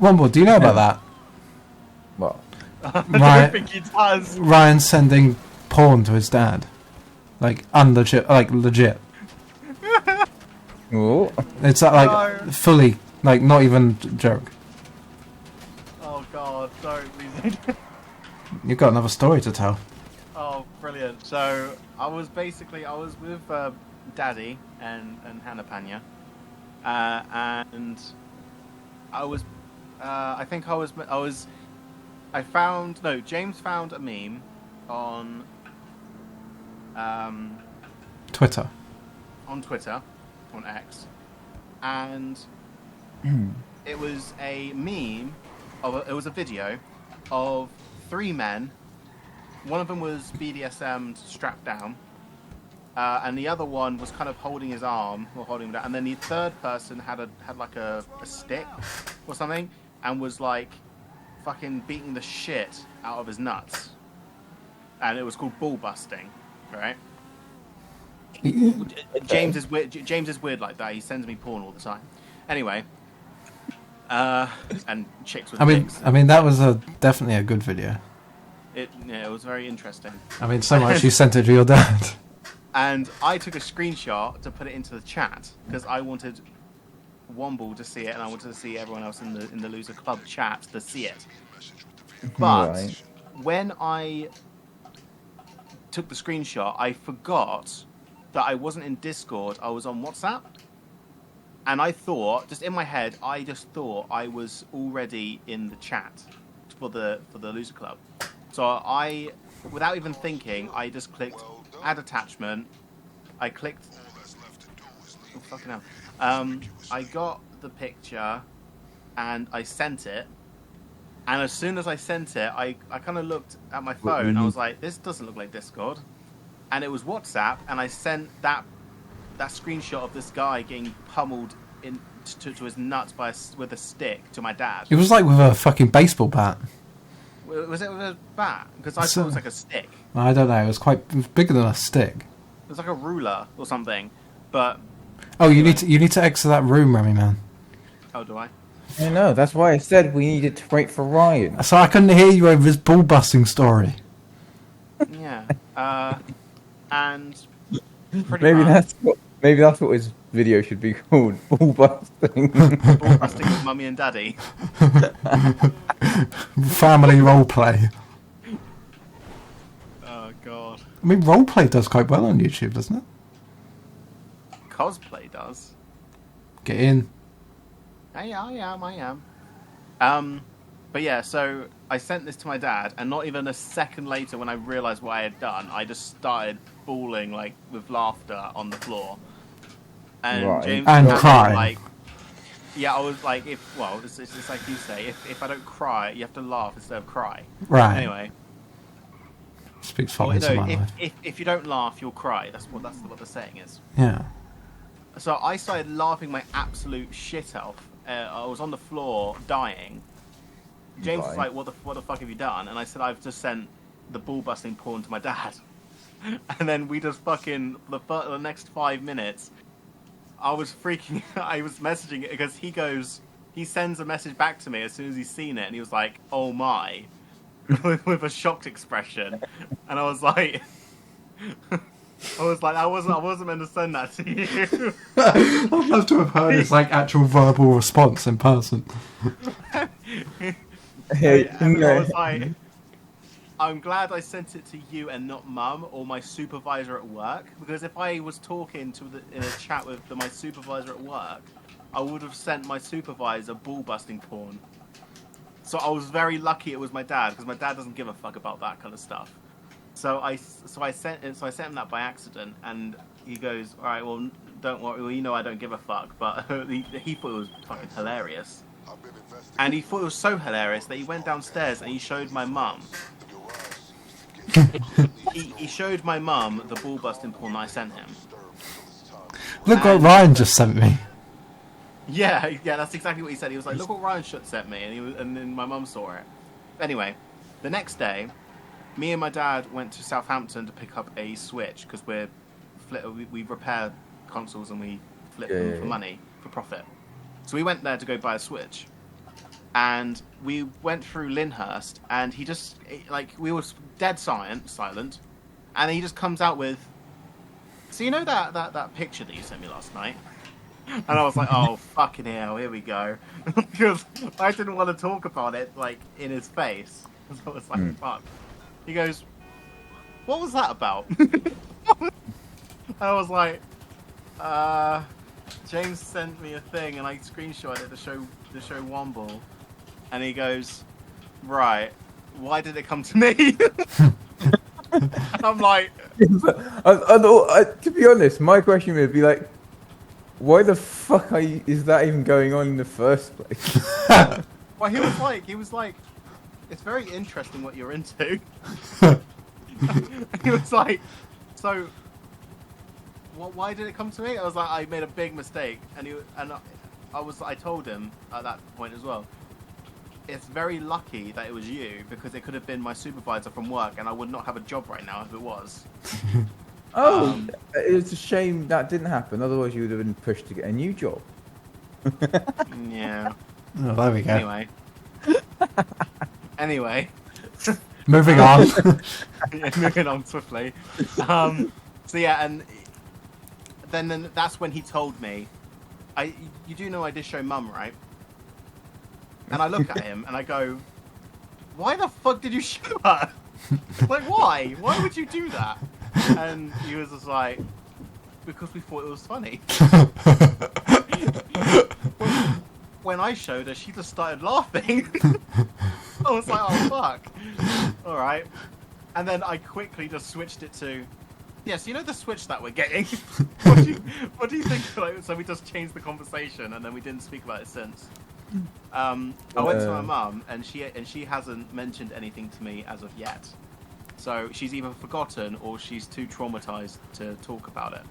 Womble, do you know about that? What? I don't think he does. Ryan sending porn to his dad. Like, legit. Ooh. It's like No. fully, like, not even a joke. Oh god, don't please. You've got another story to tell. Oh, brilliant. So, I was with Daddy and Hannah Panya. And I was, James found a meme on, Twitter. on Twitter, on X, and it was a meme, it was a video of 3 men. One of them was BDSM strapped down, and the other one was kind of holding his arm, or holding him down, and then the third person had like a stick or something, and was like fucking beating the shit out of his nuts, and it was called ball busting, right? James is weird. James is weird like that. He sends me porn all the time. Anyway, and chicks with dicks. I mean, that was definitely a good video. It was very interesting. I mean, so much you sent it to your dad. And I took a screenshot to put it into the chat because I wanted Womble to see it, and I wanted to see everyone else in the Loser Club chat to see it. But when I took the screenshot, I forgot that I wasn't in Discord. I was on WhatsApp, and I thought, just in my head, I just thought I was already in the chat for the Loser Club. So I, without even thinking, I just clicked add attachment. I clicked. Oh, fucking hell. I got the picture and I sent it. And as soon as I sent it, I kind of looked at my phone and I was like, this doesn't look like Discord. And it was WhatsApp, and I sent that screenshot of this guy getting pummeled to his nuts with a stick to my dad. It was like with a fucking baseball bat. Was it with a bat? Because I thought it was like a stick. I don't know. It was bigger than a stick. It was like a ruler or something. But oh, you need to exit that room, Rammyman. Oh, do I? I know. That's why I said we needed to wait for Ryan. So I couldn't hear you over this ball busting story. Yeah. And maybe that's what his video should be called. Ball busting. Ball busting with Mummy and Daddy. Family roleplay. Oh god. I mean, roleplay does quite well on YouTube, doesn't it? Cosplay does. Get in. I am. But yeah, so I sent this to my dad, and not even a second later, when I realised what I had done, I just started bawling like with laughter on the floor. And James and crying. Like, yeah, I was like, it's just like you say, if I don't cry, you have to laugh instead of cry. Right. Anyway. Speaks volumes of my life. If you don't laugh, you'll cry. That's what the saying is. Yeah. So I started laughing my absolute shit off. I was on the floor dying. James was like, what the fuck have you done? And I said, I've just sent the ball busting porn to my dad. And then we just fucking, the next 5 minutes, I was messaging it because he sends a message back to me as soon as he's seen it, and he was like, oh my, with a shocked expression. And I was like, I wasn't meant to send that to you. I'd love to have heard his like actual verbal response in person. And I was like, I'm glad I sent it to you and not Mum or my supervisor at work, because if I was talking in a chat with my supervisor at work, I would have sent my supervisor ball busting porn. So I was very lucky it was my dad, because my dad doesn't give a fuck about that kind of stuff. So I sent him that by accident, and he goes, all right, well, don't worry, well, you know I don't give a fuck, but he thought it was fucking hilarious. And he thought it was so hilarious that he went downstairs and he showed my mum. he showed my mum the ball busting porn that I sent him. Look what Ryan just sent me. Yeah, that's exactly what he said. He was like, look what Ryan sent me, and then my mum saw it. Anyway, the next day, me and my dad went to Southampton to pick up a Switch, because we repair consoles and we flip them for money, for profit. So we went there to go buy a Switch. and we went through Lyndhurst, and he just we were dead silent, and he just comes out with, so you know that picture that you sent me last night, and I was like, oh fucking hell, here we go, because I didn't want to talk about it in his face, so I was like, fuck. He goes, what was that about? I was like, James sent me a thing and I screenshot it to show Womble, and he goes, right, why did it come to me? And I'm like, to be honest, my question would be like, why the fuck is that even going on in the first place? well, he was like, it's very interesting what you're into. He was like, so why did it come to me? I was like, I made a big mistake, and I told him at that point as well, it's very lucky that it was you, because it could have been my supervisor from work, and I would not have a job right now if it was. It's a shame that didn't happen. Otherwise, you would have been pushed to get a new job. Yeah. Oh, there we go. Anyway. Moving on. Yeah, moving on swiftly. So yeah, and then that's when he told me, you do know I did show Mum, right? And I look at him and I go, why the fuck did you show her? Like, why? Why would you do that? And he was just like, because we thought it was funny. When I showed her, she just started laughing. I was like, oh fuck. Alright. And then I quickly just switched it to, yes, you know the Switch that we're getting? What do you think? So we just changed the conversation and then we didn't speak about it since. I went to my mum and she hasn't mentioned anything to me as of yet. So she's either forgotten or she's too traumatized to talk about it.